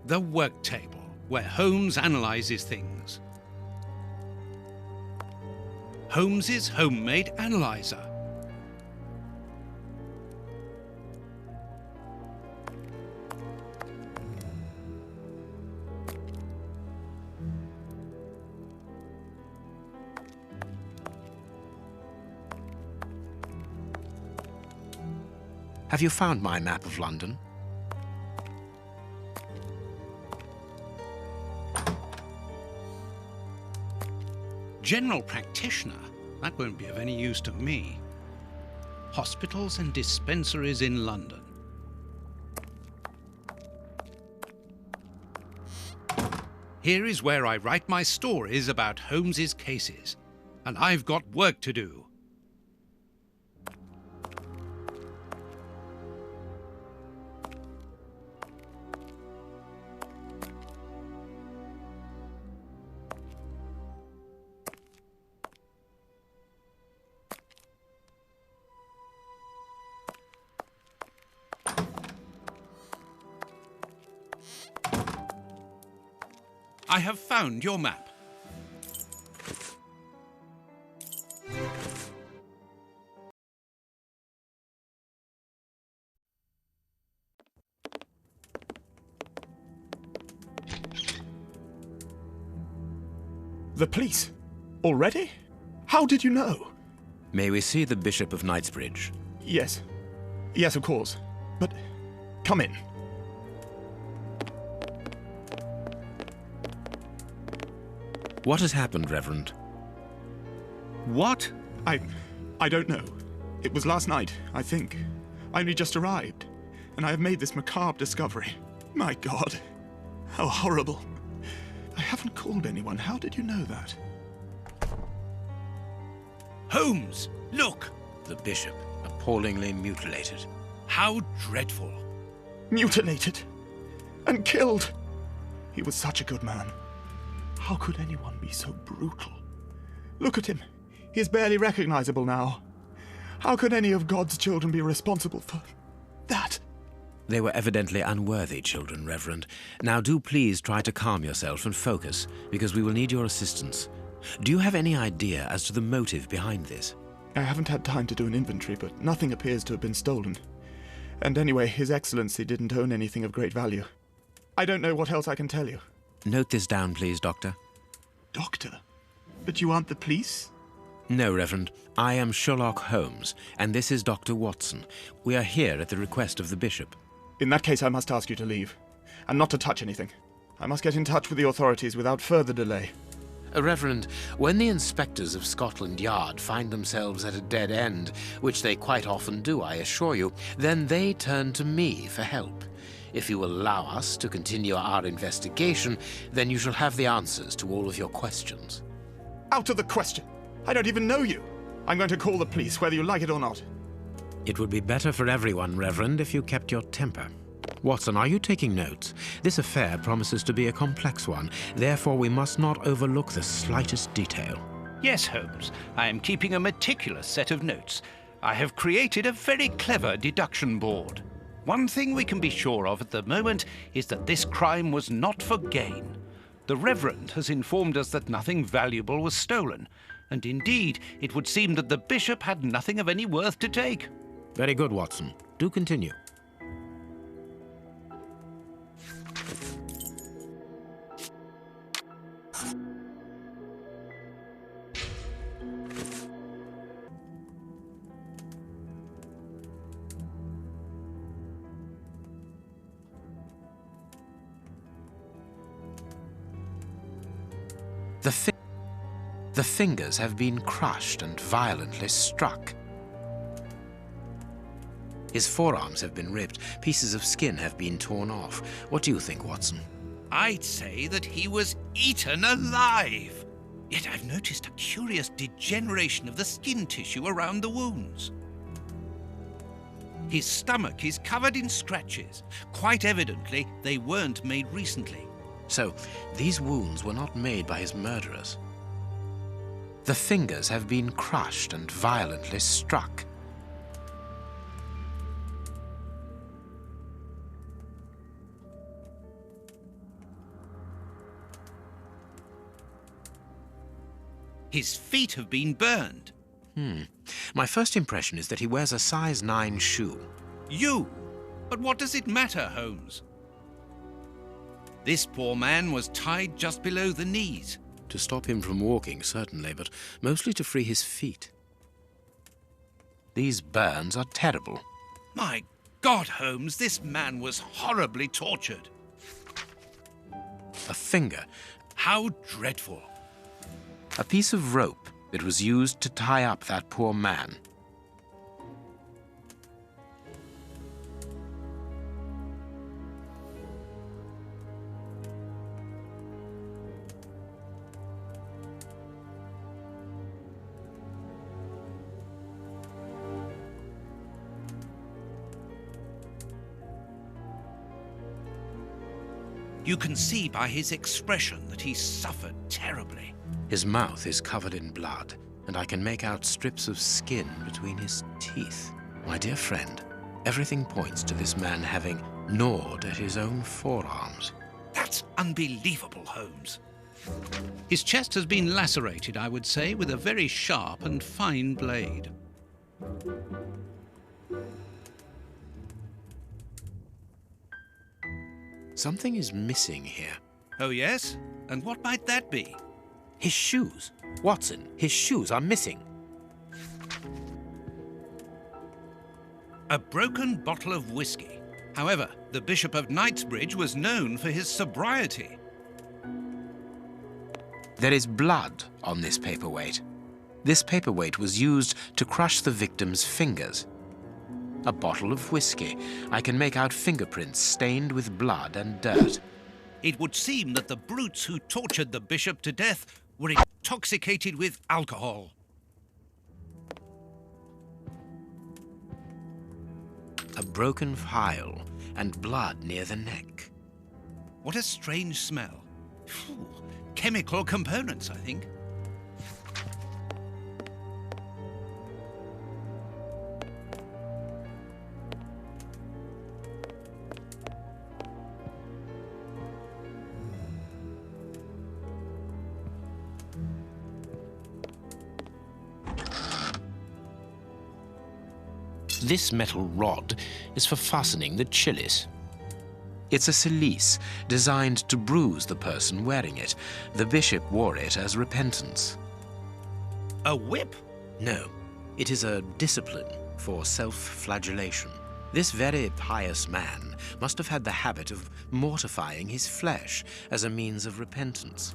The work table, where Holmes analyses things. Holmes's homemade analyzer. Have you found my map of London? General practitioner? That won't be of any use to me. Hospitals and dispensaries in London. Here is where I write my stories about Holmes's cases, and I've got work to do. I have found your map. The police? Already? How did you know? May we see the Bishop of Knightsbridge? Yes. Yes, of course. But come in. What has happened, Reverend? What? I don't know. It was last night, I think. I only just arrived, and I have made this macabre discovery. My God, how horrible. I haven't called anyone. How did you know that? Holmes, look! The Bishop, appallingly mutilated. How dreadful. Mutilated and killed. He was such a good man. How could anyone be so brutal? Look at him. He is barely recognizable now. How could any of God's children be responsible for that? They were evidently unworthy children, Reverend. Now do please try to calm yourself and focus, because we will need your assistance. Do you have any idea as to the motive behind this? I haven't had time to do an inventory, but nothing appears to have been stolen. And anyway, His Excellency didn't own anything of great value. I don't know what else I can tell you. Note this down, please, Doctor. Doctor? But you aren't the police? No, Reverend. I am Sherlock Holmes, and this is Dr. Watson. We are here at the request of the Bishop. In that case, I must ask you to leave, and not to touch anything. I must get in touch with the authorities without further delay. Reverend, when the inspectors of Scotland Yard find themselves at a dead end, which they quite often do, I assure you, then they turn to me for help. If you will allow us to continue our investigation, then you shall have the answers to all of your questions. Out of the question! I don't even know you! I'm going to call the police, whether you like it or not. It would be better for everyone, Reverend, if you kept your temper. Watson, are you taking notes? This affair promises to be a complex one, therefore we must not overlook the slightest detail. Yes, Holmes. I am keeping a meticulous set of notes. I have created a very clever deduction board. One thing we can be sure of at the moment is that this crime was not for gain. The Reverend has informed us that nothing valuable was stolen, and indeed it would seem that the Bishop had nothing of any worth to take. Very good, Watson. Do continue. The fingers have been crushed and violently struck. His forearms have been ripped. Pieces of skin have been torn off. What do you think, Watson? I'd say that he was eaten alive. Yet I've noticed a curious degeneration of the skin tissue around the wounds. His stomach is covered in scratches. Quite evidently, they weren't made recently. So, these wounds were not made by his murderers. The fingers have been crushed and violently struck. His feet have been burned. My first impression is that he wears a size 9 shoe. You? But what does it matter, Holmes? This poor man was tied just below the knees. To stop him from walking, certainly, but mostly to free his feet. These burns are terrible. My God, Holmes, this man was horribly tortured. A finger. How dreadful. A piece of rope that was used to tie up that poor man. You can see by his expression that he suffered terribly. His mouth is covered in blood, and I can make out strips of skin between his teeth. My dear friend, everything points to this man having gnawed at his own forearms. That's unbelievable, Holmes. His chest has been lacerated, I would say, with a very sharp and fine blade. Something is missing here. Oh, yes? And what might that be? His shoes. Watson, his shoes are missing. A broken bottle of whiskey. However, the Bishop of Knightsbridge was known for his sobriety. There is blood on this paperweight. This paperweight was used to crush the victim's fingers. A bottle of whiskey. I can make out fingerprints stained with blood and dirt. It would seem that the brutes who tortured the bishop to death were intoxicated with alcohol. A broken phial and blood near the neck. What a strange smell. Phew. Chemical components, I think. This metal rod is for fastening the chilies. It's a cilice designed to bruise the person wearing it. The bishop wore it as repentance. A whip? No, it is a discipline for self-flagellation. This very pious man must have had the habit of mortifying his flesh as a means of repentance.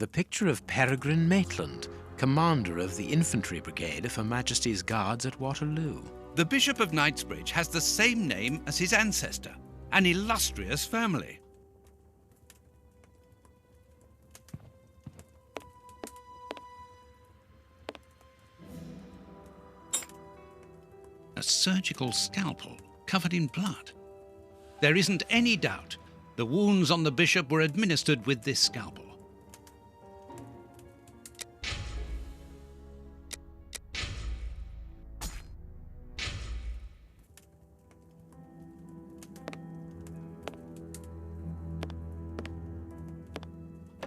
The picture of Peregrine Maitland, commander of the infantry brigade of Her Majesty's Guards at Waterloo. The Bishop of Knightsbridge has the same name as his ancestor, an illustrious family. A surgical scalpel covered in blood. There isn't any doubt the wounds on the bishop were administered with this scalpel.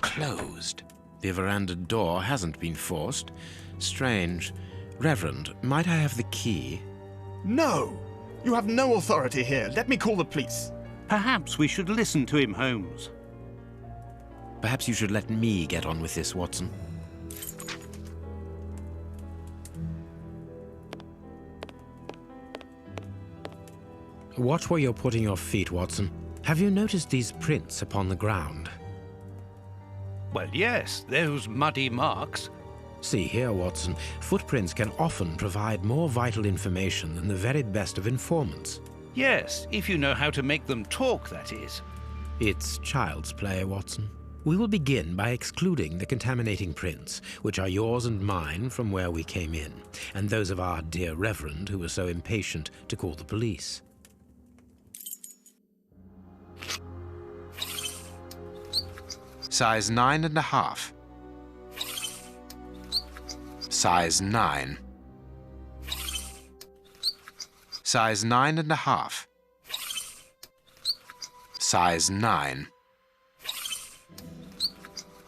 Closed. The veranda door hasn't been forced. Strange. Reverend, might I have the key? No! You have no authority here. Let me call the police. Perhaps we should listen to him, Holmes. Perhaps you should let me get on with this, Watson. Watch where you're putting your feet, Watson. Have you noticed these prints upon the ground? Well, yes, those muddy marks. See here, Watson. Footprints can often provide more vital information than the very best of informants. Yes, if you know how to make them talk, that is. It's child's play, Watson. We will begin by excluding the contaminating prints, which are yours and mine from where we came in, and those of our dear Reverend who was so impatient to call the police. Size 9.5. Size 9. Size 9.5. Size 9.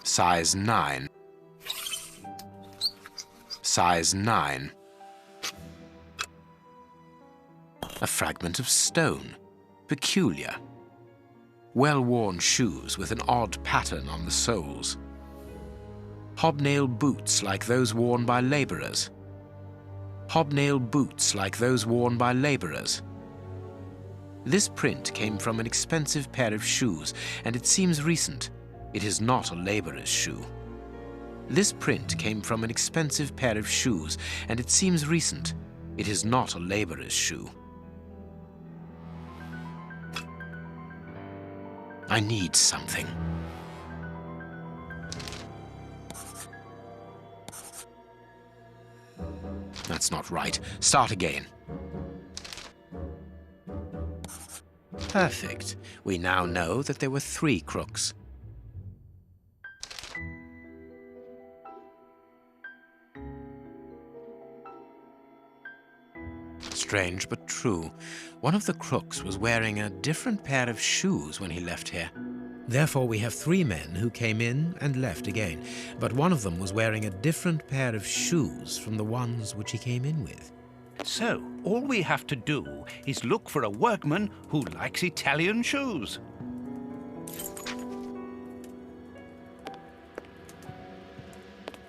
Size 9. Size 9. A fragment of stone. Peculiar. Well-worn shoes with an odd pattern on the soles. Hobnail boots like those worn by labourers. Hobnail boots like those worn by labourers. This print came from an expensive pair of shoes, and it seems recent. It is not a labourer's shoe. This print came from an expensive pair of shoes, and it seems recent. It is not a labourer's shoe. I need something. That's not right. Start again. Perfect. We now know that there were 3 crooks. Strange but true. One of the crooks was wearing a different pair of shoes when he left here. Therefore, we have 3 men who came in and left again, but one of them was wearing a different pair of shoes from the ones which he came in with. So, all we have to do is look for a workman who likes Italian shoes.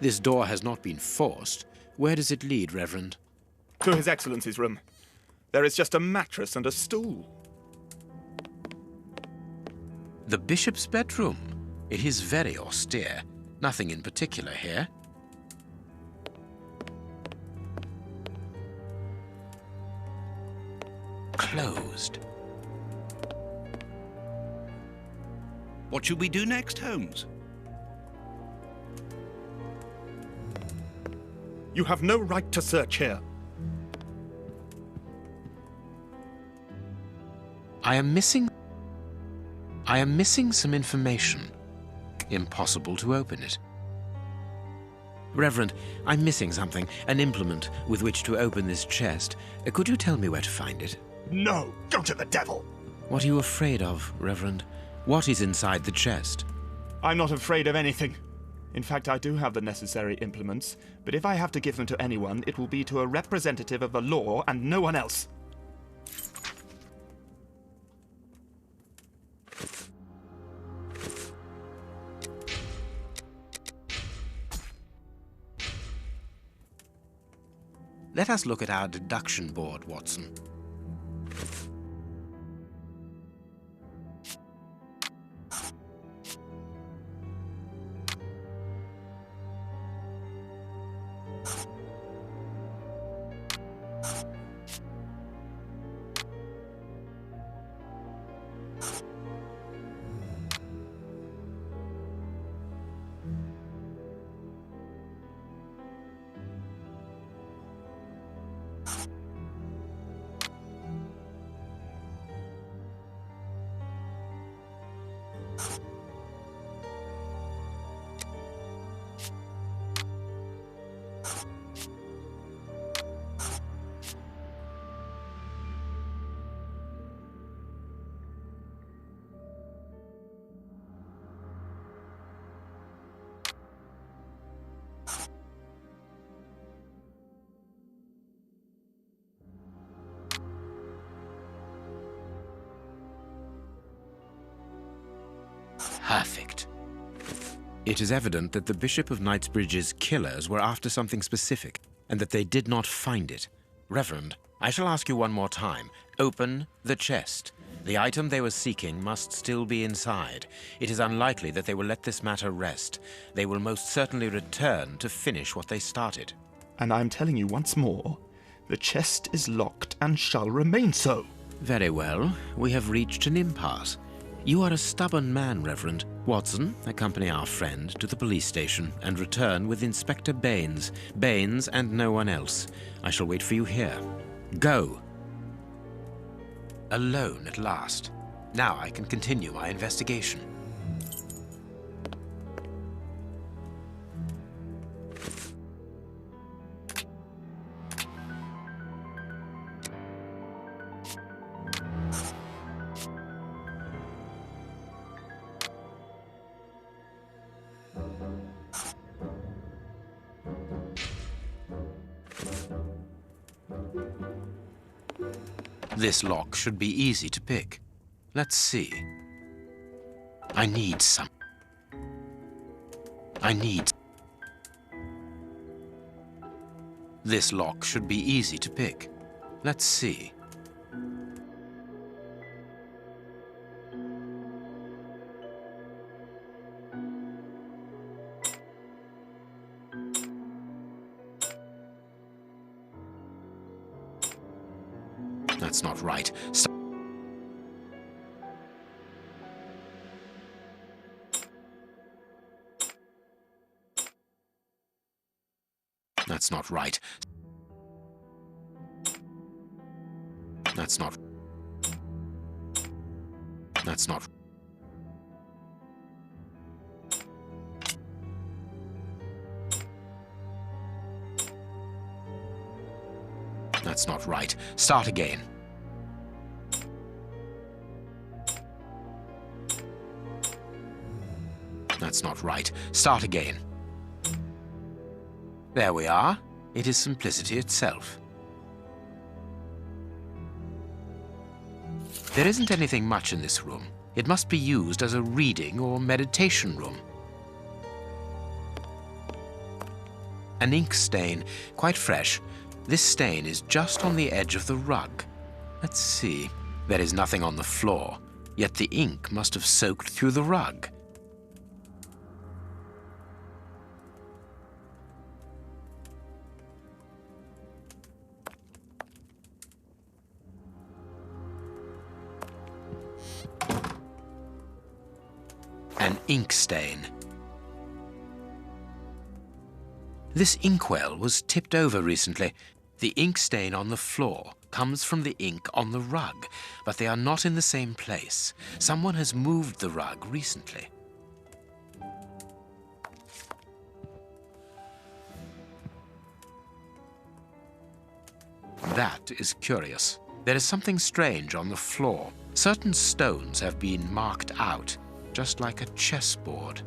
This door has not been forced. Where does it lead, Reverend? To His Excellency's room. There is just a mattress and a stool. The bishop's bedroom. It is very austere. Nothing in particular here. Closed. What should we do next, Holmes? You have no right to search here. I am missing some information. Impossible to open it. Reverend, I'm missing something, an implement with which to open this chest. Could you tell me where to find it? No, go to the devil. What are you afraid of, Reverend? What is inside the chest? I'm not afraid of anything. In fact, I do have the necessary implements, but if I have to give them to anyone, it will be to a representative of the law and no one else. Let us look at our deduction board, Watson. Perfect. It is evident that the Bishop of Knightsbridge's killers were after something specific, and that they did not find it. Reverend, I shall ask you one more time. Open the chest. The item they were seeking must still be inside. It is unlikely that they will let this matter rest. They will most certainly return to finish what they started. And I'm telling you once more, the chest is locked and shall remain so. Very well. We have reached an impasse. You are a stubborn man, Reverend. Watson, accompany our friend to the police station and return with Inspector Baines. Baines and no one else. I shall wait for you here. Go. Alone at last. Now I can continue my investigation. This lock should be easy to pick. Let's see. I need some. I need. This lock should be easy to pick. Let's see. That's not right. That's not right. That's not. That's not. That's not right. Start again. That's not right. Start again. There we are. It is simplicity itself. There isn't anything much in this room. It must be used as a reading or meditation room. An ink stain, quite fresh. This stain is just on the edge of the rug. Let's see. There is nothing on the floor, yet the ink must have soaked through the rug. An ink stain. This inkwell was tipped over recently. The ink stain on the floor comes from the ink on the rug, but they are not in the same place. Someone has moved the rug recently. That is curious. There is something strange on the floor. Certain stones have been marked out, just like a chessboard.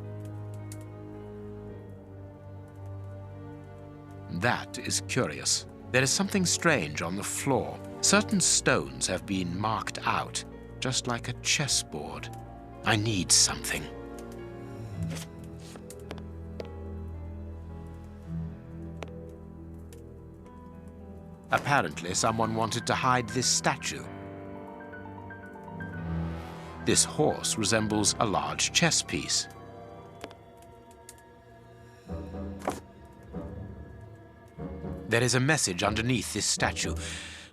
That is curious. There is something strange on the floor. Certain stones have been marked out, just like a chessboard. I need something. Apparently, someone wanted to hide this statue. This horse resembles a large chess piece. There is a message underneath this statue.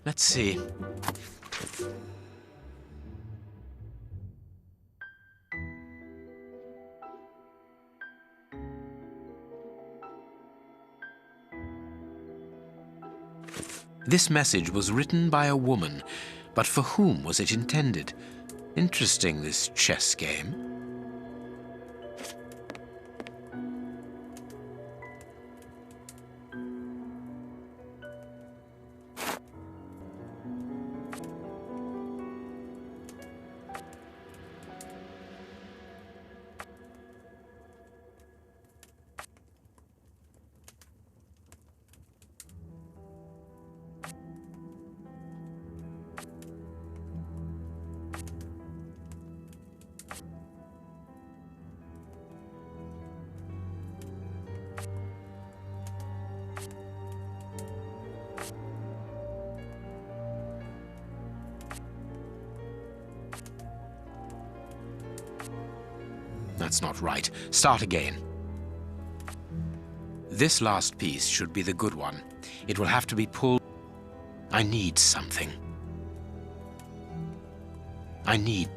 Let's see. This message was written by a woman, but for whom was it intended? Interesting, this chess game. That's not right. Start again. This last piece should be the good one. It will have to be pulled. I need something. I need...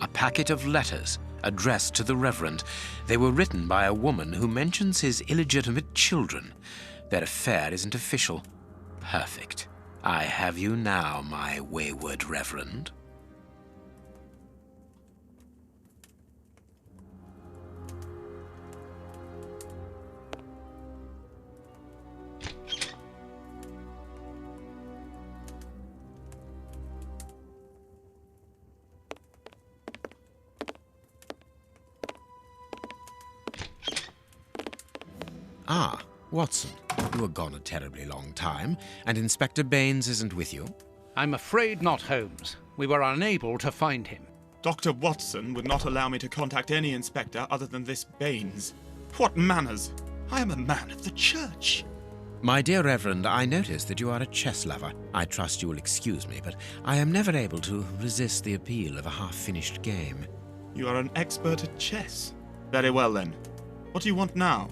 A packet of letters addressed to the Reverend. They were written by a woman who mentions his illegitimate children. Their affair isn't official. Perfect. I have you now, my wayward Reverend. Ah, Watson, you were gone a terribly long time, and Inspector Baines isn't with you? I'm afraid not, Holmes. We were unable to find him. Dr. Watson would not allow me to contact any inspector other than this Baines. What manners! I am a man of the church. My dear Reverend, I notice that you are a chess lover. I trust you will excuse me, but I am never able to resist the appeal of a half-finished game. You are an expert at chess. Very well then. What do you want now?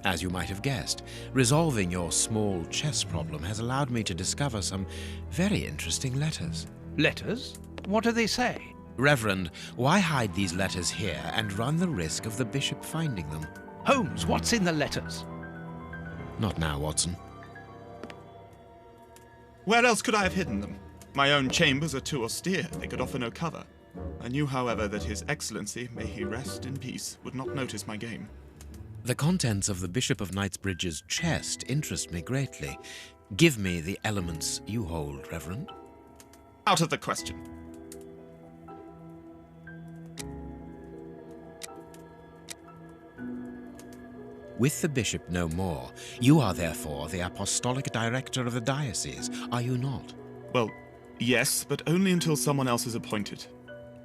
As you might have guessed, resolving your small chess problem has allowed me to discover some very interesting letters. Letters? What do they say? Reverend, why hide these letters here and run the risk of the bishop finding them? Holmes, what's in the letters? Not now, Watson. Where else could I have hidden them? My own chambers are too austere. They could offer no cover. I knew, however, that His Excellency, may he rest in peace, would not notice my game. The contents of the Bishop of Knightsbridge's chest interest me greatly. Give me the elements you hold, Reverend. Out of the question. With the bishop no more, you are therefore the apostolic director of the diocese, are you not? Well, yes, but only until someone else is appointed.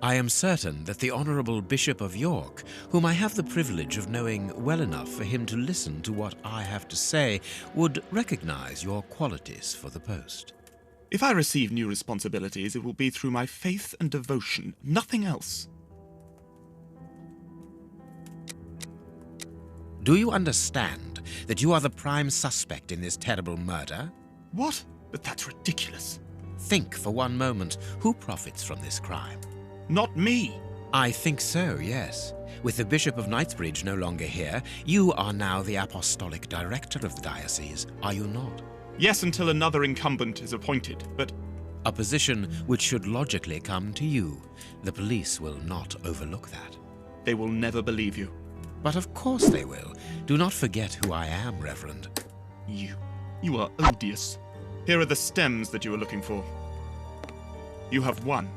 I am certain that the Honourable Bishop of York, whom I have the privilege of knowing well enough for him to listen to what I have to say, would recognise your qualities for the post. If I receive new responsibilities, it will be through my faith and devotion, nothing else. Do you understand that you are the prime suspect in this terrible murder? What? But that's ridiculous. Think for one moment, who profits from this crime? Not me. I think so, yes. With the Bishop of Knightsbridge no longer here, you are now the apostolic director of the diocese, are you not? Yes, until another incumbent is appointed, but... A position which should logically come to you. The police will not overlook that. They will never believe you. But of course they will. Do not forget who I am, Reverend. You are odious. Here are the stems that you were looking for. You have won.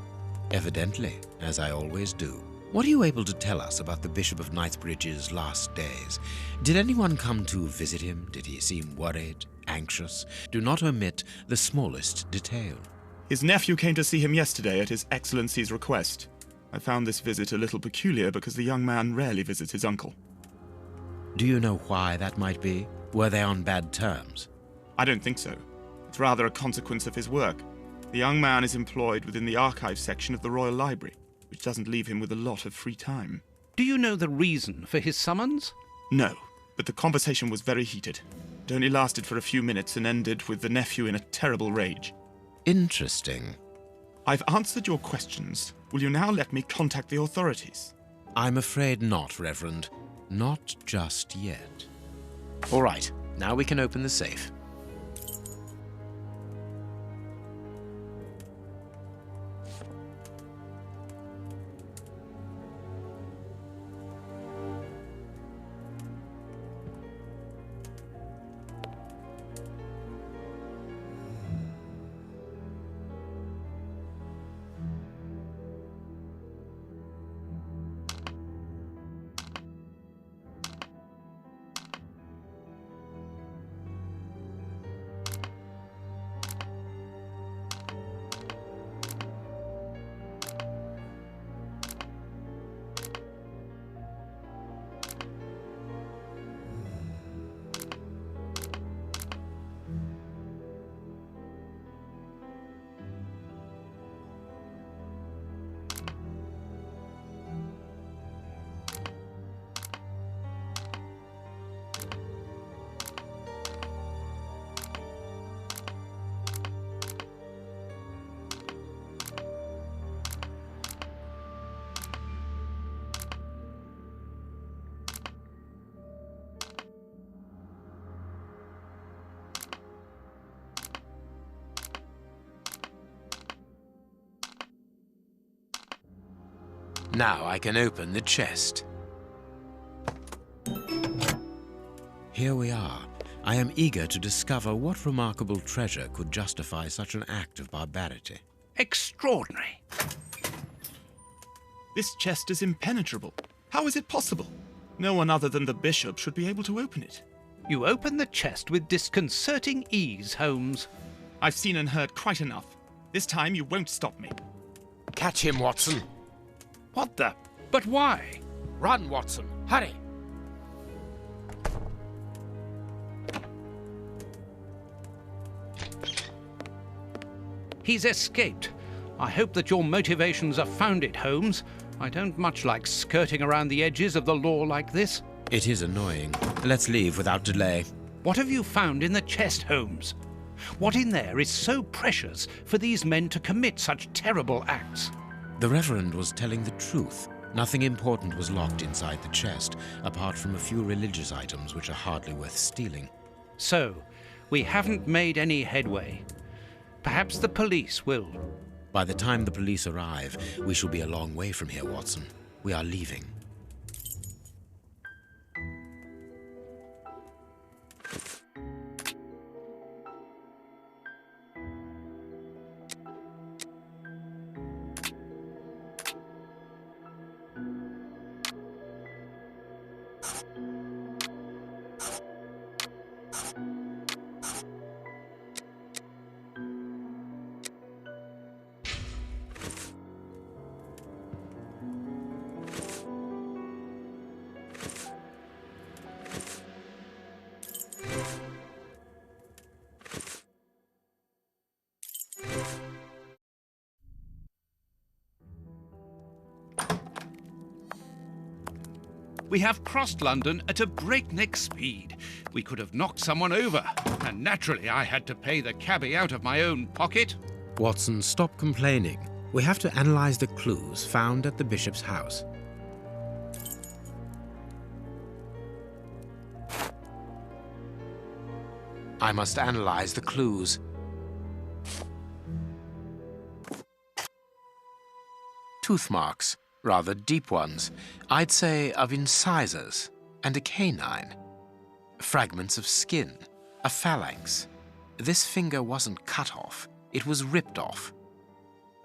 Evidently, as I always do. What are you able to tell us about the Bishop of Knightsbridge's last days? Did anyone come to visit him? Did he seem worried, anxious? Do not omit the smallest detail. His nephew came to see him yesterday at His Excellency's request. I found this visit a little peculiar because the young man rarely visits his uncle. Do you know why that might be? Were they on bad terms? I don't think so. It's rather a consequence of his work. The young man is employed within the archives section of the Royal Library, which doesn't leave him with a lot of free time. Do you know the reason for his summons? No, but the conversation was very heated. It only lasted for a few minutes and ended with the nephew in a terrible rage. Interesting. I've answered your questions. Will you now let me contact the authorities? I'm afraid not, Reverend. Not just yet. All right, now we can open the safe. Now I can open the chest. Here we are. I am eager to discover what remarkable treasure could justify such an act of barbarity. Extraordinary. This chest is impenetrable. How is it possible? No one other than the bishop should be able to open it. You open the chest with disconcerting ease, Holmes. I've seen and heard quite enough. This time you won't stop me. Catch him, Watson. What the? But why? Run, Watson. Hurry. He's escaped. I hope that your motivations are founded, Holmes. I don't much like skirting around the edges of the law like this. It is annoying. Let's leave without delay. What have you found in the chest, Holmes? What in there is so precious for these men to commit such terrible acts? The Reverend was telling the truth. Nothing important was locked inside the chest, apart from a few religious items which are hardly worth stealing. So, we haven't made any headway. Perhaps the police will. By the time the police arrive, we shall be a long way from here, Watson. We are leaving. We have crossed London at a breakneck speed. We could have knocked someone over, and naturally I had to pay the cabby out of my own pocket. Watson, stop complaining. We have to analyze the clues found at the bishop's house. I must analyze the clues. Tooth marks, rather deep ones. I'd say of incisors and a canine. Fragments of skin, a phalanx. This finger wasn't cut off, it was ripped off.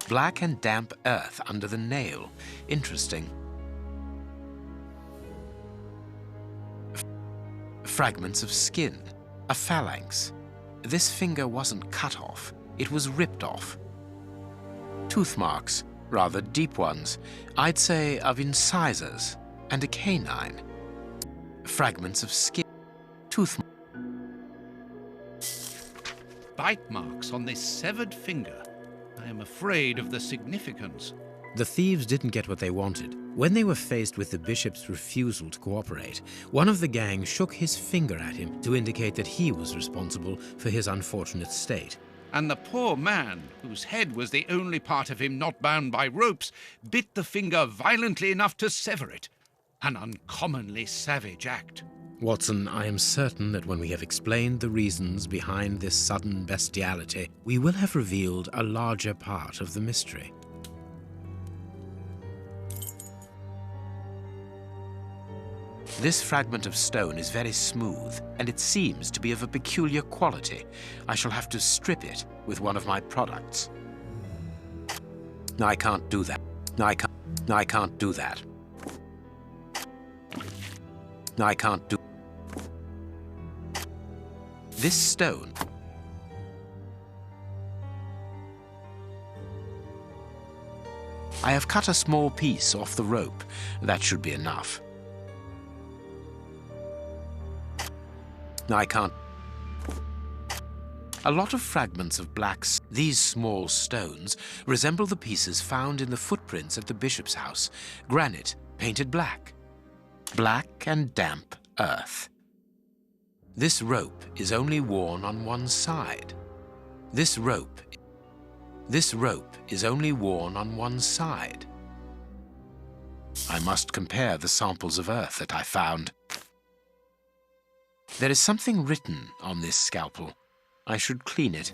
Black and damp earth under the nail. Interesting. Fragments of skin, a phalanx. This finger wasn't cut off, it was ripped off. Tooth marks, rather deep ones. I'd say of incisors and a canine. Fragments of skin, tooth. Bite marks on this severed finger. I am afraid of the significance. The thieves didn't get what they wanted. When they were faced with the bishop's refusal to cooperate, one of the gang shook his finger at him to indicate that he was responsible for his unfortunate state. And the poor man, whose head was the only part of him not bound by ropes, bit the finger violently enough to sever it. An uncommonly savage act. Watson, I am certain that when we have explained the reasons behind this sudden bestiality, we will have revealed a larger part of the mystery. This fragment of stone is very smooth, and it seems to be of a peculiar quality. I shall have to strip it with one of my products. I can't do that. I can't do that. I can't do... This stone... I have cut a small piece off the rope. That should be enough. I can't... A lot of fragments of these small stones resemble the pieces found in the footprints at the bishop's house. Granite, painted black. Black and damp earth. This rope is only worn on one side. This rope is only worn on one side. I must compare the samples of earth that I found. There is something written on this scalpel. I should clean it.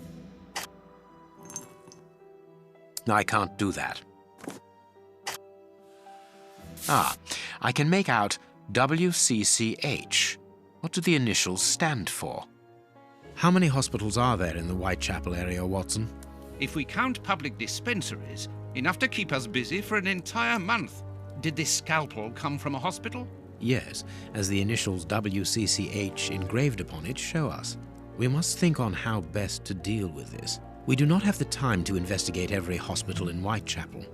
I can't do that. Ah, I can make out WCCH. What do the initials stand for? How many hospitals are there in the Whitechapel area, Watson? If we count public dispensaries, enough to keep us busy for an entire month. Did this scalpel come from a hospital? Yes, as the initials WCCH engraved upon it show us. We must think on how best to deal with this. We do not have the time to investigate every hospital in Whitechapel.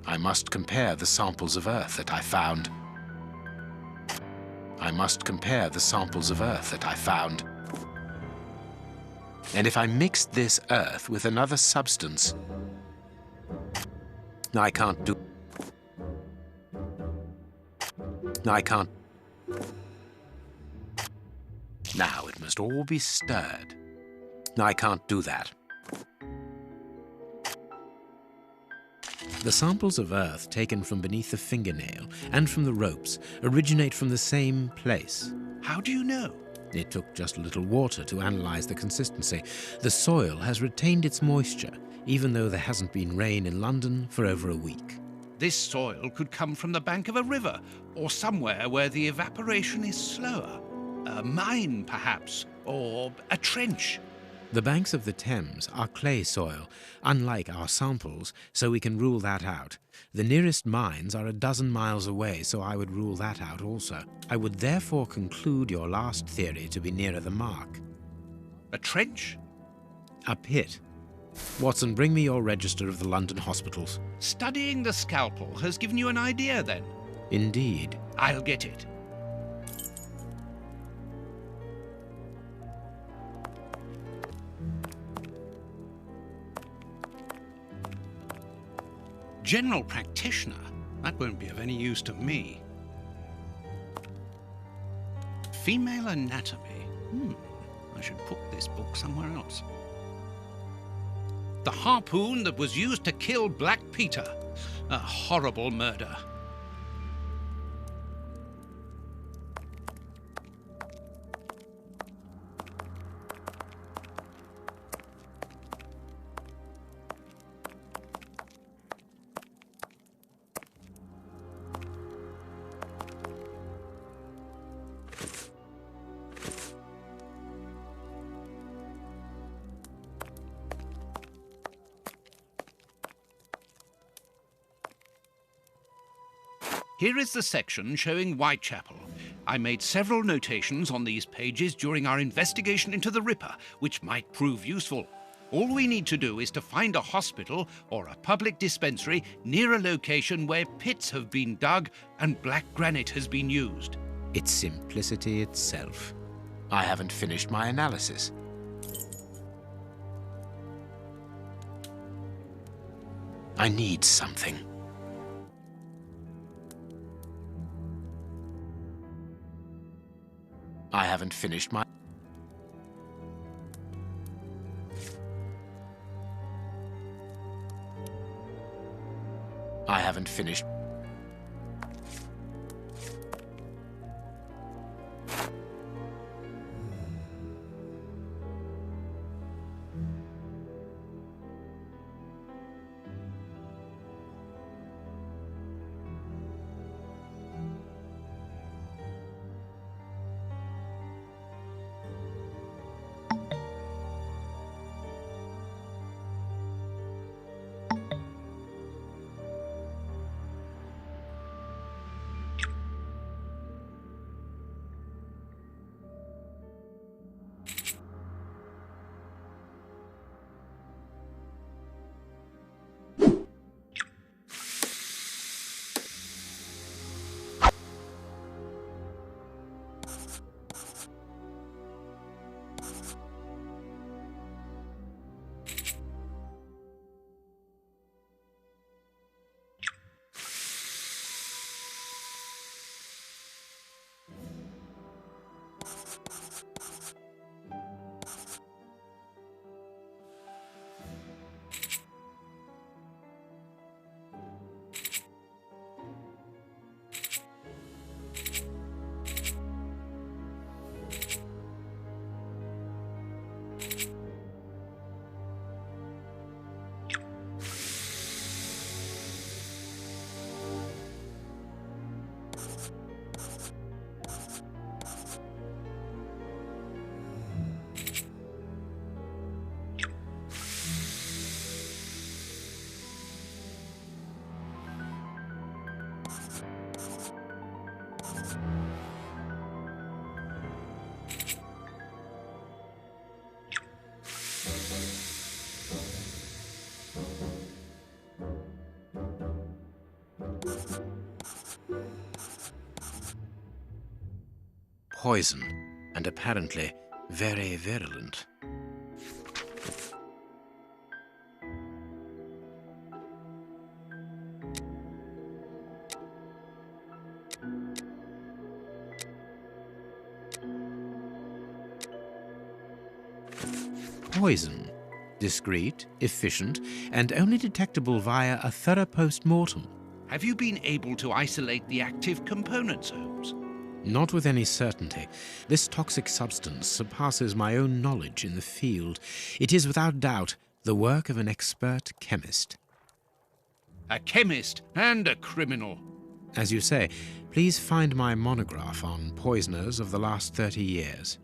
I must compare the samples of earth that I found. I must compare the samples of earth that I found. And if I mixed this earth with another substance, I can't do... I can't... Now it must all be stirred. I can't do that. The samples of earth taken from beneath the fingernail and from the ropes originate from the same place. How do you know? It took just a little water to analyze the consistency. The soil has retained its moisture, even though there hasn't been rain in London for over a week. This soil could come from the bank of a river, or somewhere where the evaporation is slower. A mine, perhaps, or a trench. The banks of the Thames are clay soil, unlike our samples, so we can rule that out. The nearest mines are 12 miles away, so I would rule that out also. I would therefore conclude your last theory to be nearer the mark. A trench? A pit. Watson, bring me your register of the London hospitals. Studying the scalpel has given you an idea, then? Indeed. I'll get it. General practitioner? That won't be of any use to me. Female anatomy? I should put this book somewhere else. The harpoon that was used to kill Black Peter. A horrible murder. Here is the section showing Whitechapel. I made several notations on these pages during our investigation into the Ripper, which might prove useful. All we need to do is to find a hospital or a public dispensary near a location where pits have been dug and black granite has been used. It's simplicity itself. I haven't finished my analysis. I need something. I haven't finished my... I haven't finished... poison, and apparently very virulent. Poison. Discreet, efficient, and only detectable via a thorough post-mortem. Have you been able to isolate the active components, Holmes? Not with any certainty. This toxic substance surpasses my own knowledge in the field. It is without doubt the work of an expert chemist. A chemist and a criminal. As you say, please find my monograph on poisoners of the last 30 years.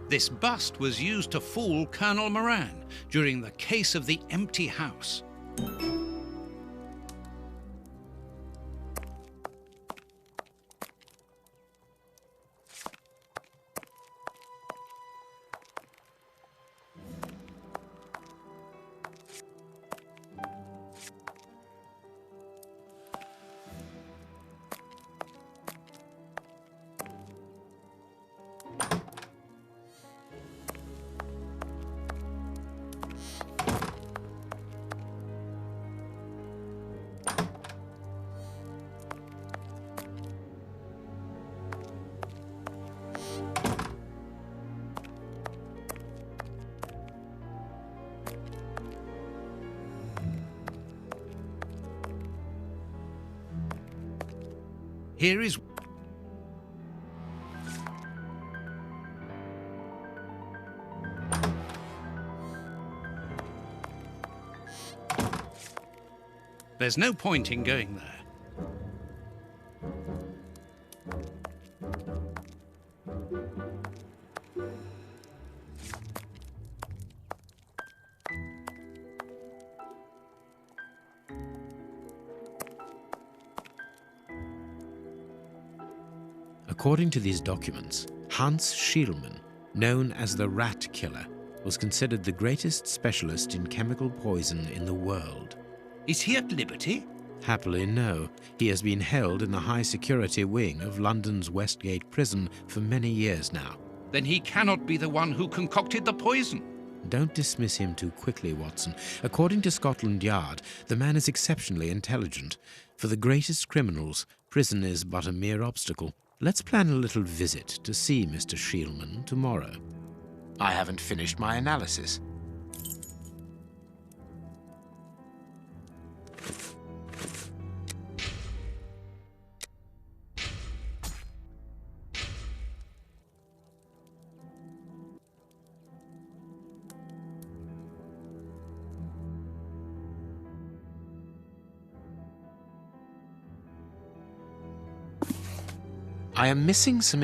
This bust was used to fool Colonel Moran during the case of the empty house. Here is... There's no point in going there. According to these documents, Hans Schielmann, known as the Rat Killer, was considered the greatest specialist in chemical poison in the world. Is he at liberty? Happily, no. He has been held in the high-security wing of London's Westgate prison for many years now. Then he cannot be the one who concocted the poison. Don't dismiss him too quickly, Watson. According to Scotland Yard, the man is exceptionally intelligent. For the greatest criminals, prison is but a mere obstacle. Let's plan a little visit to see Mr. Schielmann tomorrow. I haven't finished my analysis. I am missing some...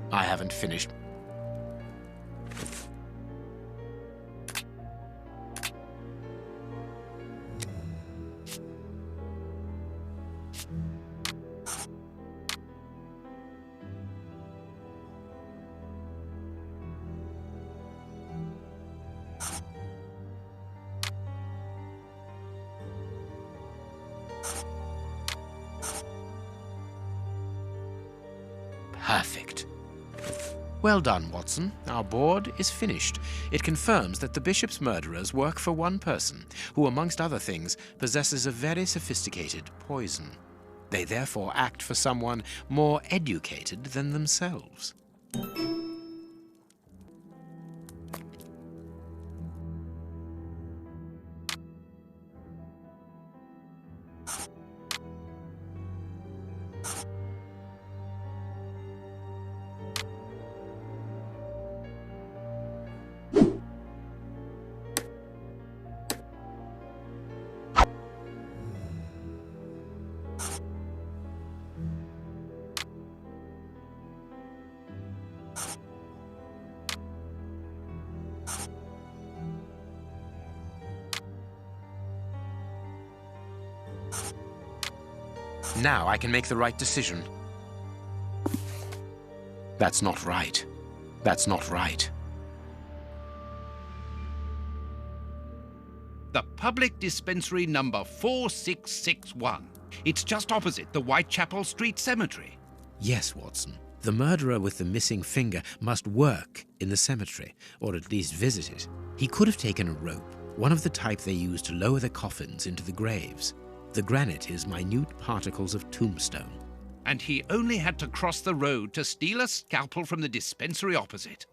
I haven't finished. Perfect. Well done, Watson. Our board is finished. It confirms that the bishop's murderers work for one person, who, amongst other things, possesses a very sophisticated poison. They therefore act for someone more educated than themselves. Now I can make the right decision. That's not right. That's not right. The public dispensary number 4661. It's just opposite the Whitechapel Street Cemetery. Yes, Watson. The murderer with the missing finger must work in the cemetery, or at least visit it. He could have taken a rope, one of the type they use to lower the coffins into the graves. The granite is minute particles of tombstone. And he only had to cross the road to steal a scalpel from the dispensary opposite.